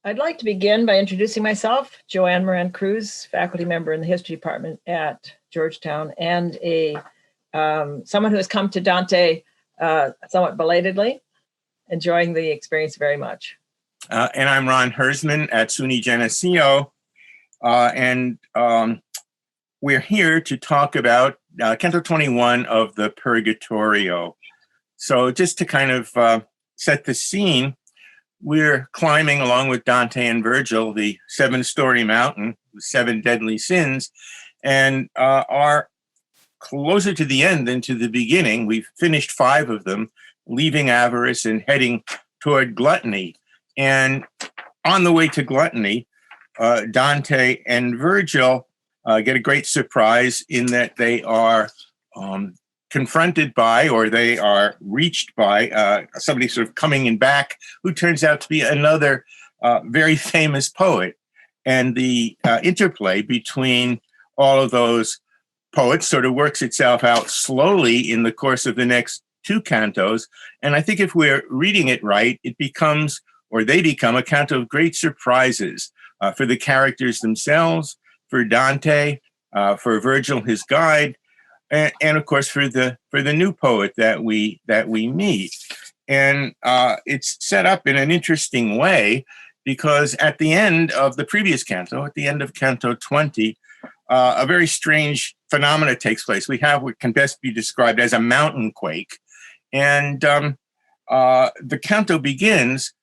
I'd like to begin by introducing myself, Joanne Moran Cruz, faculty member in the history department at Georgetown, and someone who has come to Dante somewhat belatedly, enjoying the experience very much. And I'm Ron Herzman at SUNY Geneseo, and we're here to talk about Canto 21 of the Purgatorio. So just to kind of set the scene, we're climbing along with Dante and Virgil the 7-story mountain with 7 deadly sins, and are closer to the end than to the beginning. We've finished 5 of them, leaving avarice and heading toward gluttony. And on the way to gluttony, Dante and Virgil get a great surprise in that they are confronted by, or they are reached by, somebody sort of coming in back who turns out to be another very famous poet. And the interplay between all of those poets sort of works itself out slowly in the course of the next 2 cantos. And I think if we're reading it right, it becomes, or they become, a canto of great surprises for the characters themselves, for Dante, for Virgil, his guide, and of course for the new poet that we meet. And it's set up in an interesting way, because at the end of the previous canto, at the end of Canto 20, a very strange phenomena takes place. We have what can best be described as a mountain quake, and the canto begins,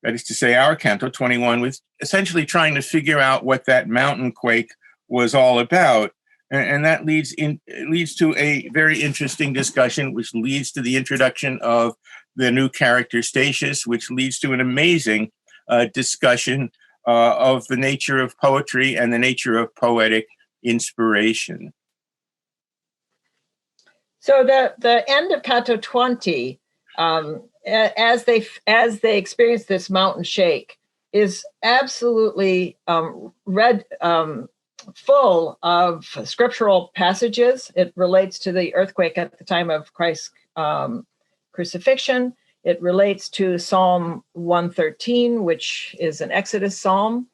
that is to say, our Canto 21, with essentially trying to figure out what that mountain quake was all about. And that leads to a very interesting discussion, which leads to the introduction of the new character Stacias, which leads to an amazing discussion of the nature of poetry and the nature of poetic inspiration. So the end of Canto 20, as they experience this mountain shake, is absolutely full of scriptural passages. It relates to the earthquake at the time of Christ's crucifixion. It relates to Psalm 113, which is an Exodus psalm,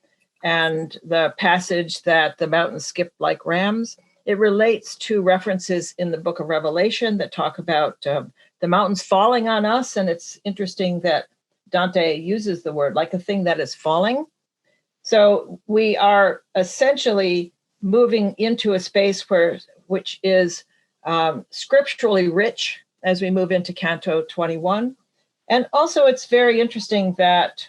and the passage that the mountains skipped like rams. It relates to references in the book of Revelation that talk about the mountains falling on us. And it's interesting that Dante uses the word like a thing that is falling. So we are essentially moving into a space which is scripturally rich as we move into Canto 21. And also it's very interesting that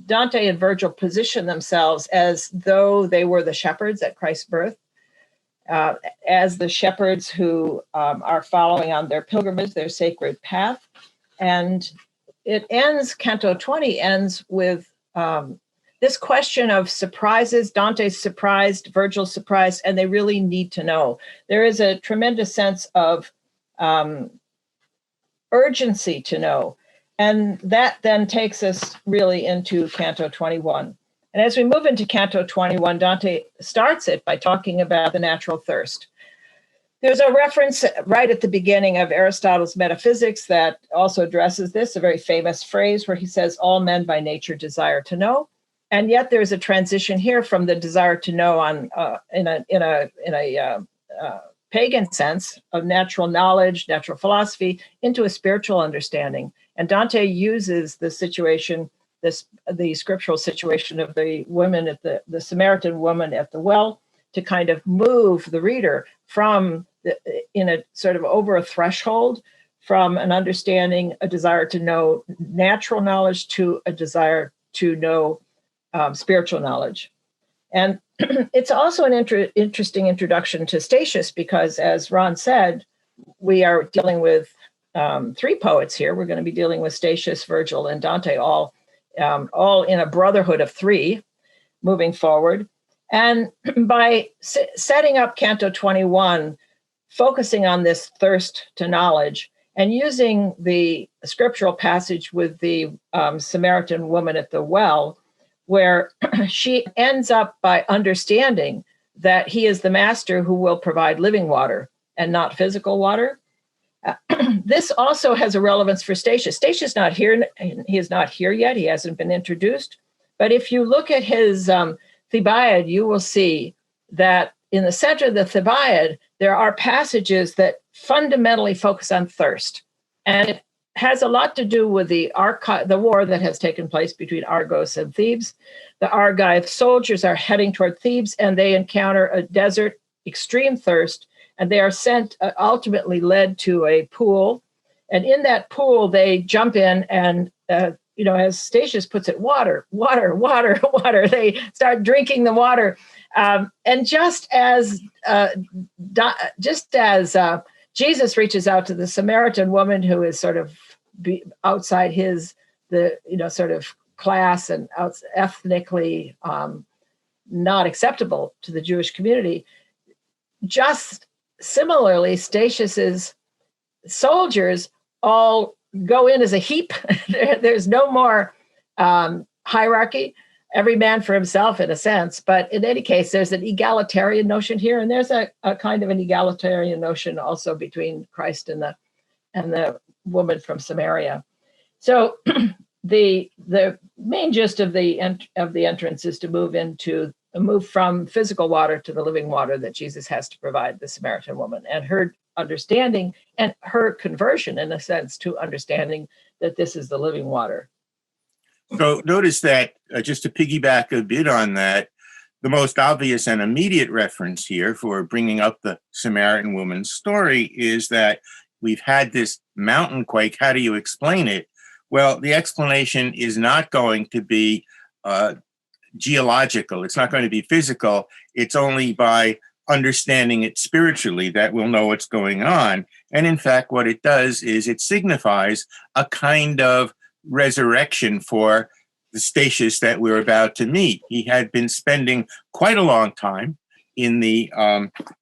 Dante and Virgil position themselves as though they were the shepherds at Christ's birth, as the shepherds who are following on their pilgrimage, their sacred path. And Canto 20 ends with this question of surprises. Dante's surprised, Virgil's surprised, and they really need to know. There is a tremendous sense of urgency to know. And that then takes us really into Canto 21. And as we move into Canto 21, Dante starts it by talking about the natural thirst. There's a reference right at the beginning of Aristotle's Metaphysics that also addresses this, a very famous phrase where he says, all men by nature desire to know. And yet there's a transition here from the desire to know in a pagan sense of natural knowledge, natural philosophy, into a spiritual understanding. And Dante uses the situation, the scriptural situation of the women at the Samaritan woman at the well, to kind of move the reader from in a sort of over a threshold from an understanding, a desire to know natural knowledge to a desire to know spiritual knowledge. And it's also an interesting introduction to Stacias, because as Ron said, we are dealing with 3 poets here. We're going to be dealing with Stacias, Virgil, and Dante, all in a brotherhood of 3 moving forward. And by setting up Canto 21, focusing on this thirst to knowledge, and using the scriptural passage with the Samaritan woman at the well, where she ends up by understanding that he is the master who will provide living water and not physical water. This also has a relevance for Stacias. Stacias not here. He is not here yet. He hasn't been introduced. But if you look at his Thebaid, you will see that in the center of the Thebaid, there are passages that fundamentally focus on thirst. And it has a lot to do with the war that has taken place between Argos and Thebes. The Argive soldiers are heading toward Thebes, and they encounter a desert, extreme thirst, and they are sent, ultimately led to a pool. And in that pool, they jump in and, as Stacias puts it, water. They start drinking the water. And just as Jesus reaches out to the Samaritan woman who is sort of outside sort of class and ethnically not acceptable to the Jewish community, just similarly, Stacias's soldiers all go in as a heap. There's no more hierarchy. Every man for himself, in a sense. But in any case, there's an egalitarian notion here, and there's a kind of an egalitarian notion also between Christ and the woman from Samaria. So the main gist of the entrance is to move from physical water to the living water that Jesus has to provide the Samaritan woman, and her understanding and her conversion, in a sense, to understanding that this is the living water. So notice that, just to piggyback a bit on that, the most obvious and immediate reference here for bringing up the Samaritan woman's story is that we've had this mountain quake. How do you explain it? Well, the explanation is not going to be geological. It's not going to be physical. It's only by understanding it spiritually that we'll know what's going on. And in fact, what it does is it signifies a kind of resurrection for the Stacias that we're about to meet. He had been spending quite a long time in the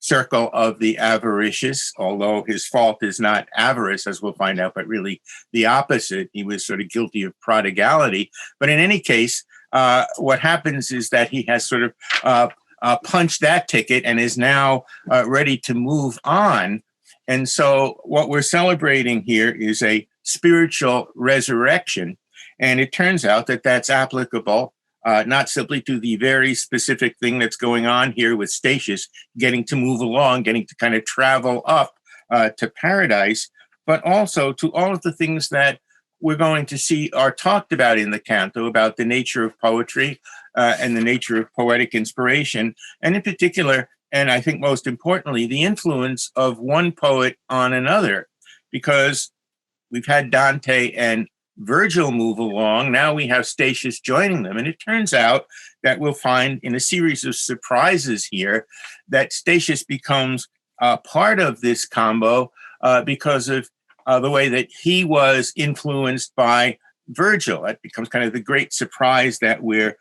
circle of the avaricious, although his fault is not avarice, as we'll find out, but really the opposite. He was sort of guilty of prodigality. But in any case, what happens is that he has sort of punched that ticket and is now ready to move on. And so what we're celebrating here is a spiritual resurrection. And it turns out that that's applicable not simply to the very specific thing that's going on here with Stacias, getting to move along, getting to kind of travel up to paradise, but also to all of the things that we're going to see are talked about in the canto, about the nature of poetry and the nature of poetic inspiration, and in particular, and I think most importantly, the influence of one poet on another, because we've had Dante and Virgil move along. Now we have Stacias joining them. And it turns out that we'll find in a series of surprises here that Stacias becomes part of this combo because of the way that he was influenced by Virgil. That becomes kind of the great surprise that we're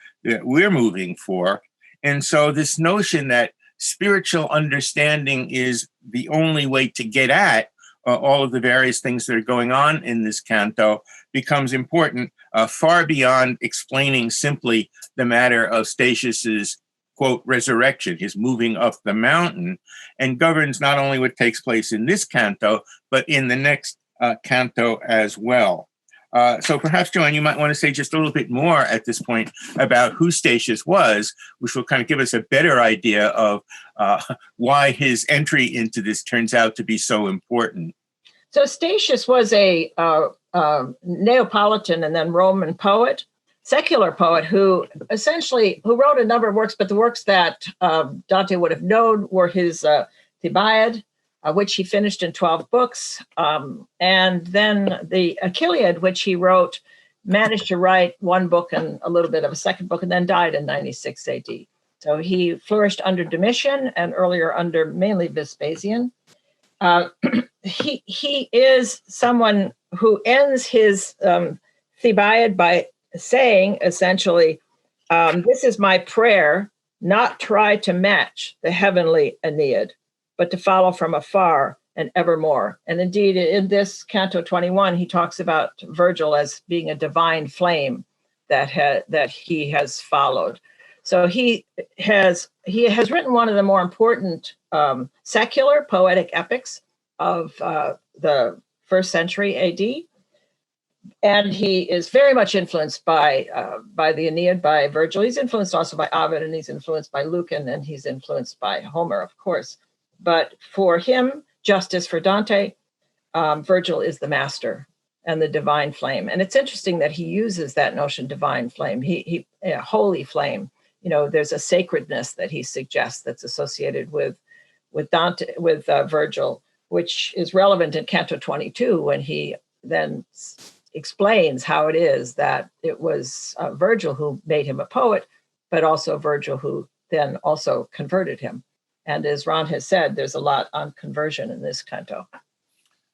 moving for. And so this notion that spiritual understanding is the only way to get at all of the various things that are going on in this canto becomes important far beyond explaining simply the matter of Stacias's, quote, resurrection, his moving up the mountain, and governs not only what takes place in this canto, but in the next canto as well. So perhaps, Joanne, you might want to say just a little bit more at this point about who Stacias was, which will kind of give us a better idea of why his entry into this turns out to be so important. So Stacias was a Neapolitan and then Roman poet, secular poet who wrote a number of works, but the works that Dante would have known were his Thebaid, which he finished in 12 books, and then the Achilleid, which he managed to write one book and a little bit of a second book, and then died in 96 AD. So he flourished under Domitian and earlier under mainly Vespasian. He is someone who ends his Thebaid by saying, essentially, this is my prayer, not try to match the heavenly Aeneid, but to follow from afar and evermore. And indeed, in this Canto 21, he talks about Virgil as being a divine flame that he has followed. So he has written one of the more important secular poetic epics of the first century AD. And he is very much influenced by the Aeneid, by Virgil. He's influenced also by Ovid, and he's influenced by Lucan, and he's influenced by Homer, of course. But for him, just as for Dante, Virgil is the master and the divine flame. And it's interesting that he uses that notion, divine flame, he holy flame. There's a sacredness that he suggests that's associated with Virgil, which is relevant in Canto 22 when he then explains how it is that it was Virgil who made him a poet, but also Virgil who then also converted him. And as Ron has said, there's a lot on conversion in this canto.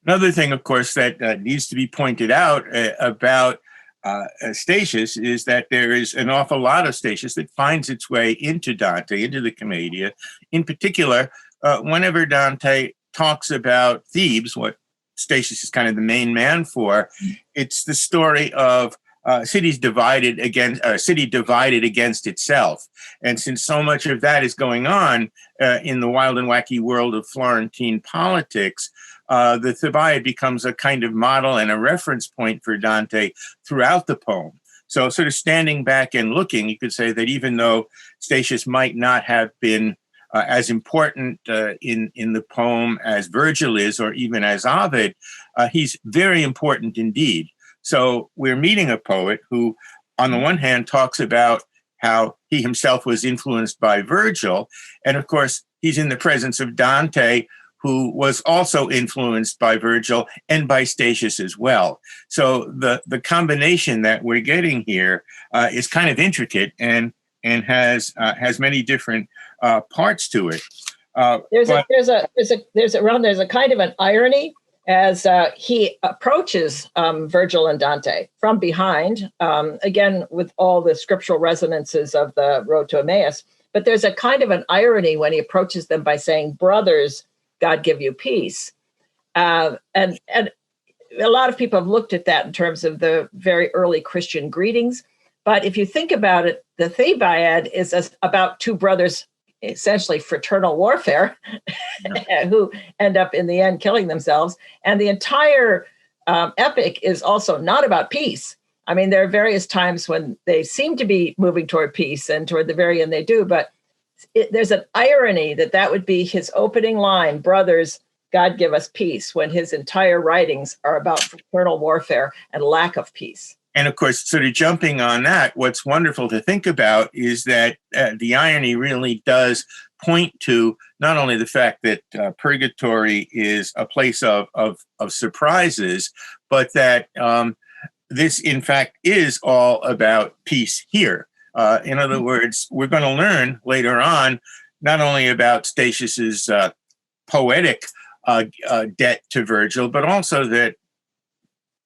Another thing, of course, that needs to be pointed out about Stacias is that there is an awful lot of Stacias that finds its way into Dante, into the Commedia. In particular, whenever Dante talks about Thebes, what Stacias is kind of the main man for, it's the story of city divided against itself. And since so much of that is going on in the wild and wacky world of Florentine politics, the Thebaid becomes a kind of model and a reference point for Dante throughout the poem. So sort of standing back and looking, you could say that even though Stacias might not have been as important in the poem as Virgil is, or even as Ovid, he's very important indeed. So we're meeting a poet who, on the one hand, talks about how he himself was influenced by Virgil. And of course, he's in the presence of Dante, who was also influenced by Virgil and by Stacias as well. So the combination that we're getting here is kind of intricate and has many different parts to it. There's a kind of an irony as he approaches Virgil and Dante from behind, again, with all the scriptural resonances of the road to Emmaus. But there's a kind of an irony when he approaches them by saying, "Brothers, God give you peace." And a lot of people have looked at that in terms of the very early Christian greetings. But if you think about it, the Thebaid is about two brothers, essentially fraternal warfare, who end up in the end killing themselves. And the entire epic is also not about peace. I mean, there are various times when they seem to be moving toward peace, and toward the very end they do. But there's an irony that would be his opening line, "Brothers, God give us peace," when his entire writings are about fraternal warfare and lack of peace. And of course, sort of jumping on that, what's wonderful to think about is that the irony really does point to not only the fact that Purgatory is a place of surprises, but that this, in fact, is all about peace here. In other words, we're going to learn later on not only about Stacias's poetic debt to Virgil, but also that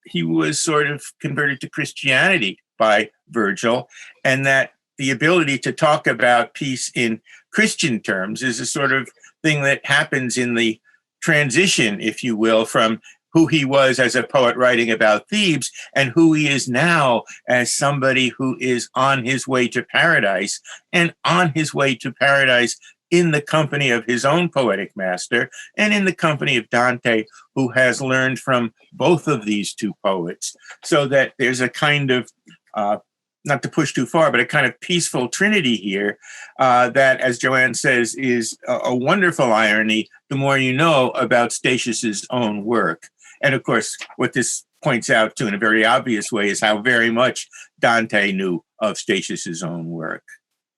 he was sort of converted to Christianity by Virgil, and that the ability to talk about peace in Christian terms is a sort of thing that happens in the transition, if you will, from who he was as a poet writing about Thebes and who he is now as somebody who is on his way to paradise, and on his way to paradise in the company of his own poetic master and in the company of Dante, who has learned from both of these two poets. So that there's a kind of, not to push too far, but a kind of peaceful trinity here that, as Joanne says, is a wonderful irony the more you know about Stacias's own work. And of course, what this points out to in a very obvious way is how very much Dante knew of Stacias's own work.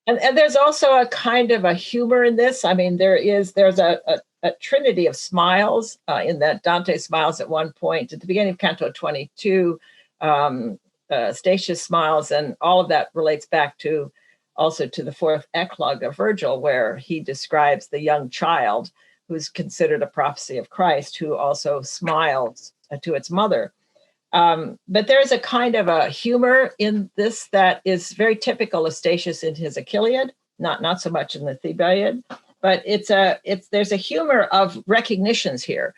And there's also a kind of a humor in this. I mean, there's a trinity of smiles in that Dante smiles at one point. At the beginning of Canto 22, Stacias smiles, and all of that relates back to also to the fourth eclogue of Virgil, where he describes the young child who's considered a prophecy of Christ, who also smiles to its mother. But there's a kind of a humor in this that is very typical of Stacias in his Achilleid, not so much in the Thebaid, but there's a humor of recognitions here.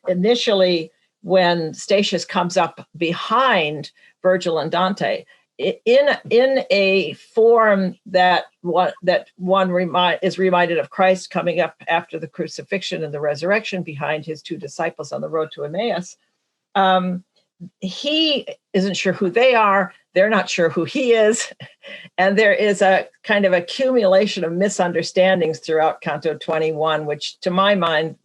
Initially when Stacias comes up behind Virgil and Dante, in a form that one is reminded of Christ coming up after the crucifixion and the resurrection behind his two disciples on the road to Emmaus. he isn't sure who they are. They're not sure who he is. And there is a kind of accumulation of misunderstandings throughout Canto 21, which to my mind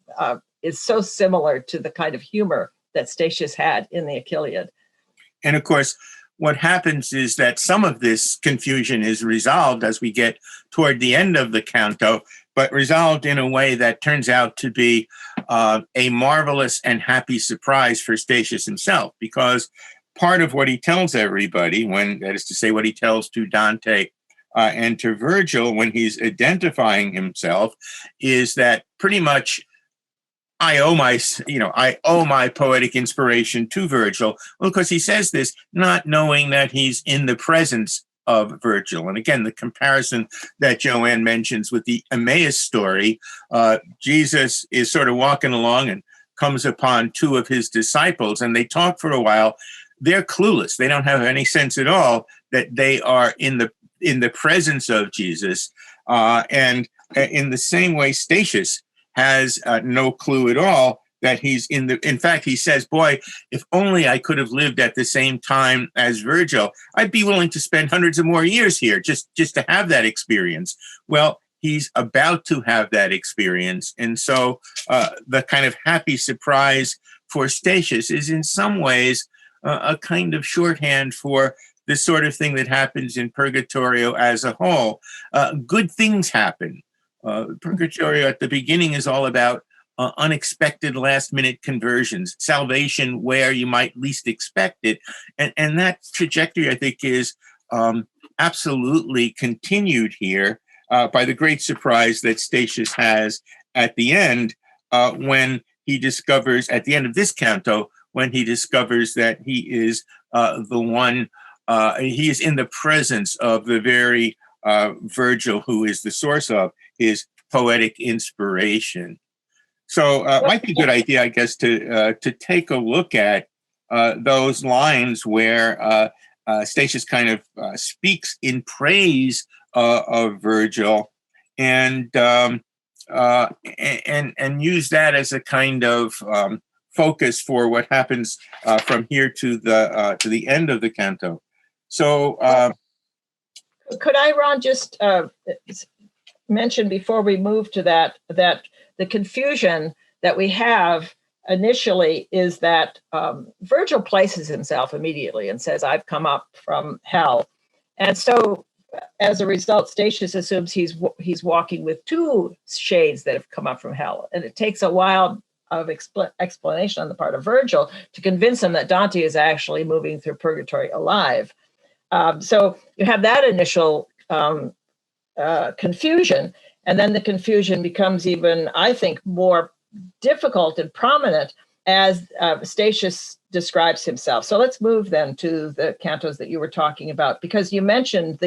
is so similar to the kind of humor that Stacias had in the Achilleid. And of course, what happens is that some of this confusion is resolved as we get toward the end of the canto, but resolved in a way that turns out to be a marvelous and happy surprise for Stacias himself, because part of what he tells everybody, that is to say, what he tells to Dante and to Virgil when he's identifying himself, is that pretty much I owe my poetic inspiration to Virgil. Well, because he says this, not knowing that he's in the presence of Virgil. And again, the comparison that Joanne mentions with the Emmaus story, Jesus is sort of walking along and comes upon two of his disciples, and they talk for a while. They're clueless. They don't have any sense at all that they are in the presence of Jesus. And in the same way, Stacias has no clue at all that he's in fact, he says, boy, if only I could have lived at the same time as Virgil, I'd be willing to spend hundreds of more years here just to have that experience. Well, he's about to have that experience. And so the kind of happy surprise for Stacias is in some ways a kind of shorthand for the sort of thing that happens in Purgatorio as a whole. Good things happen. Purgatorio at the beginning is all about unexpected last-minute conversions, salvation where you might least expect it. And that trajectory, I think, is absolutely continued here by the great surprise that Stacias has at the end when he discovers, at the end of this canto, when he discovers that he is he is in the presence of the very Virgil who is the source of his poetic inspiration. So it might be a good idea, I guess, to take a look at those lines where Stacias kind of speaks in praise of Virgil, and use that as a kind of focus for what happens from here to the end of the canto. So, could I, Ron, just mention before we move to that the confusion that we have initially is that Virgil places himself immediately and says, "I've come up from hell," and so as a result, Stacias assumes he's walking with two shades that have come up from hell, and it takes a while of explanation on the part of Virgil to convince him that Dante is actually moving through purgatory alive. So you have that initial confusion, and then the confusion becomes even, I think, more difficult and prominent as Stacias describes himself. So let's move then to the cantos that you were talking about, because you mentioned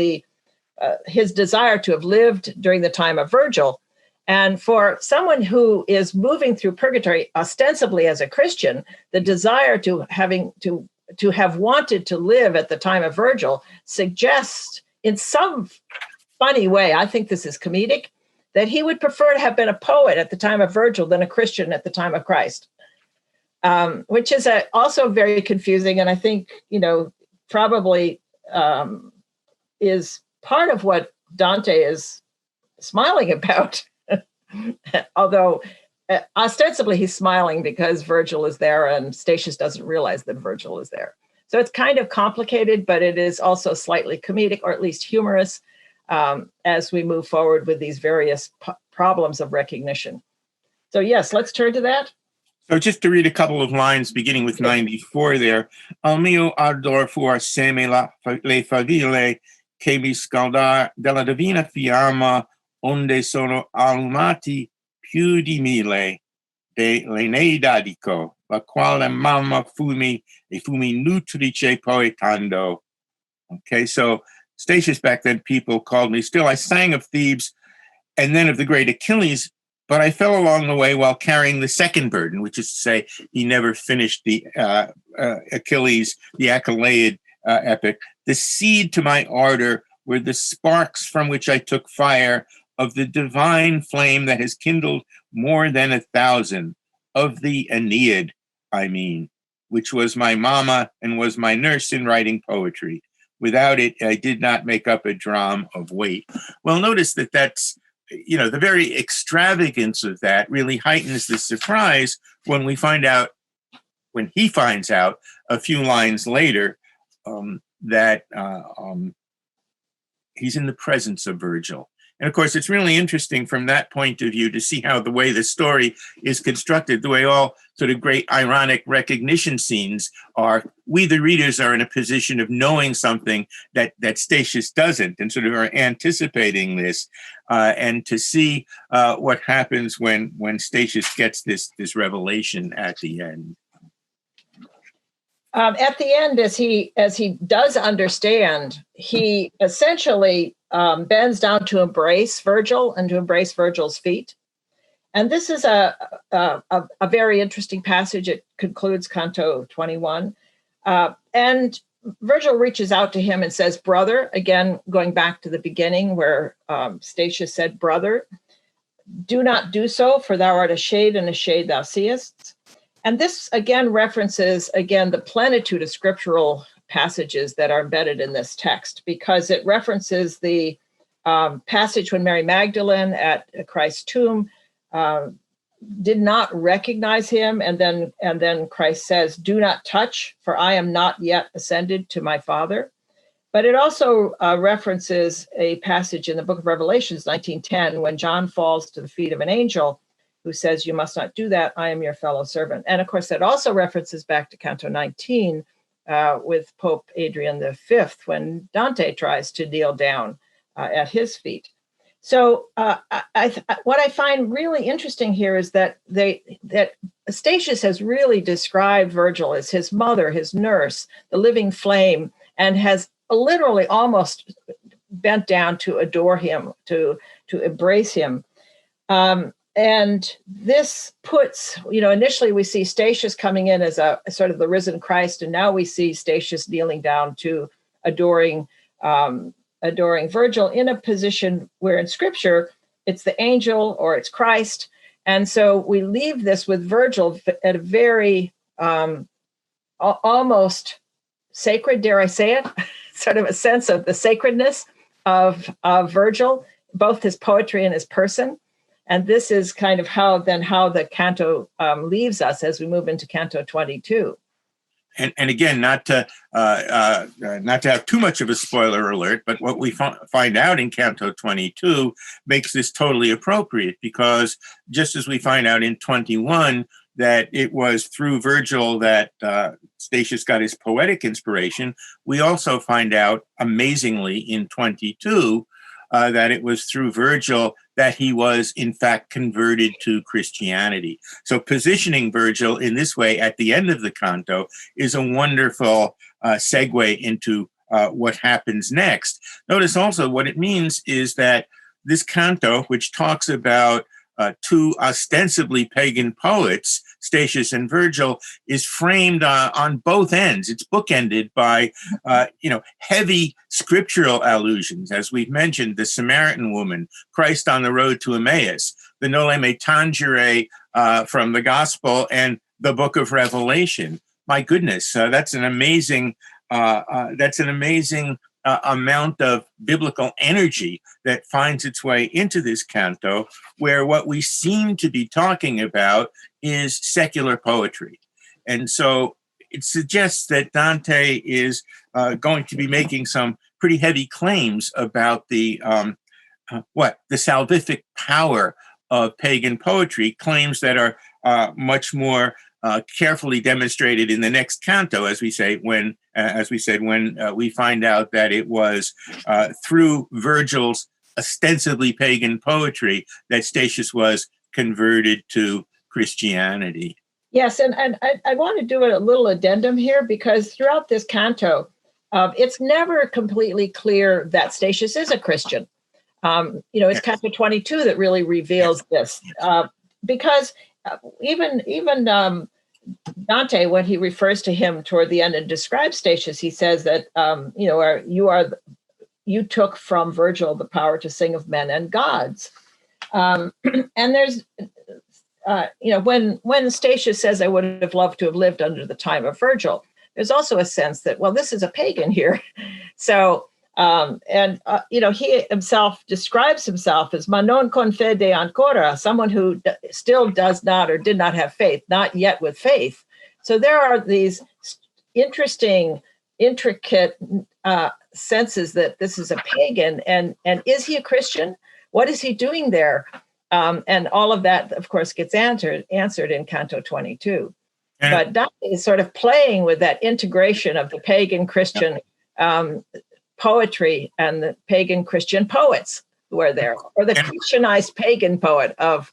his desire to have lived during the time of Virgil. And for someone who is moving through purgatory ostensibly as a Christian, the desire to have wanted to live at the time of Virgil suggests in some funny way, I think this is comedic, that he would prefer to have been a poet at the time of Virgil than a Christian at the time of Christ, which is also very confusing. And I think, probably is part of what Dante is smiling about. Although ostensibly he's smiling because Virgil is there and Stacias doesn't realize that Virgil is there. So it's kind of complicated, but it is also slightly comedic, or at least humorous, as we move forward with these various problems of recognition. So yes, let's turn to that. So just to read a couple of lines beginning with 94 there. Al mio ardor fu assieme le faville che mi scaldar della divina fiamma onde sono allumati più di mille l'Eneida dico, la quale mamma fumi nutrice poetando. Okay, so Stacias back then, people called me, still I sang of Thebes and then of the great Achilles, but I fell along the way while carrying the second burden, which is to say he never finished the Achilles, the Achilleid epic. The seed to my ardor were the sparks from which I took fire, of the divine flame that has kindled more than 1,000, of the Aeneid, I mean. which was my mama and was my nurse in writing poetry. Without it, I did not make up a dram of weight. Well, notice that that's, the very extravagance of that really heightens the surprise when he finds out a few lines later that he's in the presence of Virgil. And of course, it's really interesting from that point of view to see how the way the story is constructed, the way all sort of great ironic recognition scenes are. We, the readers, are in a position of knowing something that Stacias doesn't, and sort of are anticipating this. And to see what happens when Stacias gets this revelation at the end. At the end, as he does understand, he essentially bends down to embrace Virgil and to embrace Virgil's feet. And this is a very interesting passage. It concludes Canto 21. And Virgil reaches out to him and says, brother, again, going back to the beginning where Stacias said, brother, do not do so, for thou art a shade, and a shade thou seest. And this, again, references, the plenitude of scriptural passages that are embedded in this text, because it references the passage when Mary Magdalene at Christ's tomb did not recognize him. And then Christ says, do not touch, for I am not yet ascended to my Father. But it also references a passage in the book of Revelations, 19:10, when John falls to the feet of an angel who says, you must not do that, I am your fellow servant. And of course, that also references back to Canto 19 with Pope Adrian V, when Dante tries to kneel down at his feet. So what I find really interesting here is that Stacias has really described Virgil as his mother, his nurse, the living flame, and has literally almost bent down to adore him, to embrace him. And this puts, initially we see Stacias coming in as a sort of the risen Christ, and now we see Stacias kneeling down to adoring Virgil in a position where in Scripture it's the angel or it's Christ. And so we leave this with Virgil at a very almost sacred, dare I say it, sort of a sense of the sacredness of Virgil, both his poetry and his person. And this is kind of how the canto leaves us as we move into Canto 22. And again, not to have too much of a spoiler alert, but what we find out in Canto 22 makes this totally appropriate, because just as we find out in 21 that it was through Virgil that Stacias got his poetic inspiration, we also find out amazingly in 22 that it was through Virgil that he was, in fact, converted to Christianity. So positioning Virgil in this way at the end of the canto is a wonderful segue into what happens next. Notice also what it means is that this canto, which talks about two ostensibly pagan poets, Stacias and Virgil, is framed on both ends. It's bookended by, heavy scriptural allusions. As we've mentioned, the Samaritan woman, Christ on the road to Emmaus, the Noli Me Tangere from the Gospel, and the Book of Revelation. My goodness, that's an amazing amount of biblical energy that finds its way into this canto, where what we seem to be talking about is secular poetry. And so it suggests that Dante is going to be making some pretty heavy claims about the salvific power of pagan poetry, claims that are much more carefully demonstrated in the next canto, as we said, when we find out that it was through Virgil's ostensibly pagan poetry that Stacias was converted to Christianity. Yes, and I want to do a little addendum here, because throughout this canto, it's never completely clear that Stacias is a Christian. It's Canto 22 that really reveals this, because even Dante, when he refers to him toward the end and describes Stacias, he says that you took from Virgil the power to sing of men and gods, and there's when Stacias says, I would have loved to have lived under the time of Virgil, there's also a sense that, well, this is a pagan here. So, he himself describes himself as ma non con fede ancora, someone who still does not or did not have faith, not yet with faith. So there are these interesting, intricate senses that this is a pagan, and is he a Christian? What is he doing there? And all of that, of course, gets answered in Canto 22. But Dante is sort of playing with that integration of the pagan Christian poetry and the pagan Christian poets who are there, or the Christianized pagan poet of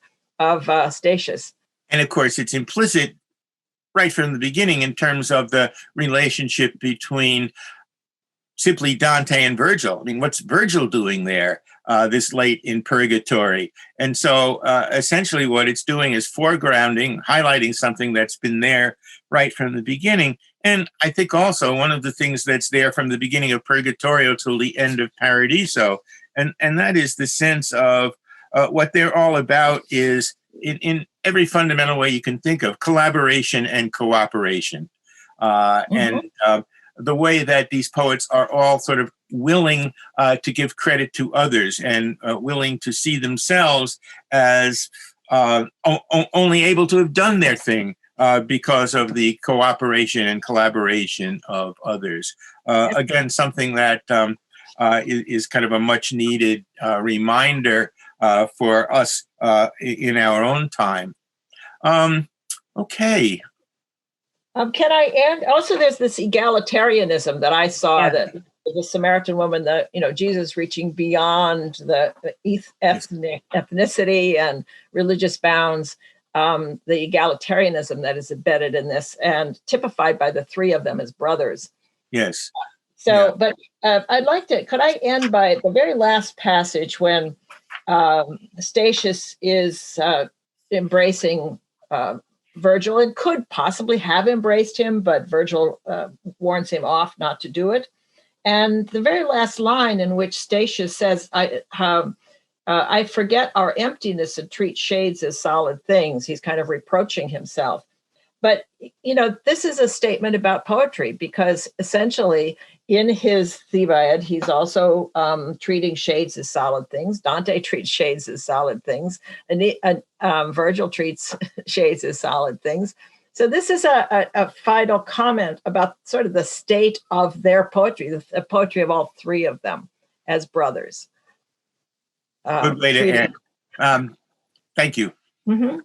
Stacias. And of course, it's implicit right from the beginning in terms of the relationship between simply Dante and Virgil. I mean, what's Virgil doing there this late in Purgatory? And so essentially what it's doing is foregrounding, highlighting something that's been there right from the beginning. And I think also one of the things that's there from the beginning of Purgatorio till the end of Paradiso, and that is the sense of what they're all about is, in every fundamental way you can think of, collaboration and cooperation. And the way that these poets are all sort of willing to give credit to others and willing to see themselves as only able to have done their thing because of the cooperation and collaboration of others. Again, something that is kind of a much needed reminder for us in our own time. Okay. Can I add? Also, there's this egalitarianism that I saw, that the Samaritan woman, Jesus reaching beyond the ethnicity and religious bounds, the egalitarianism that is embedded in this and typified by the three of them as brothers. Yes. So, but I'd like to, could I end by the very last passage when Stacias is embracing Virgil, and could possibly have embraced him, but Virgil warns him off not to do it. And the very last line in which Stacias says, I forget our emptiness and treat shades as solid things. He's kind of reproaching himself. But, this is a statement about poetry, because essentially in his Thebaid, he's also treating shades as solid things. Dante treats shades as solid things. And Virgil treats shades as solid things. So this is a final comment about sort of the state of their poetry, the poetry of all three of them as brothers. Good way to end. Thank you. Mm-hmm.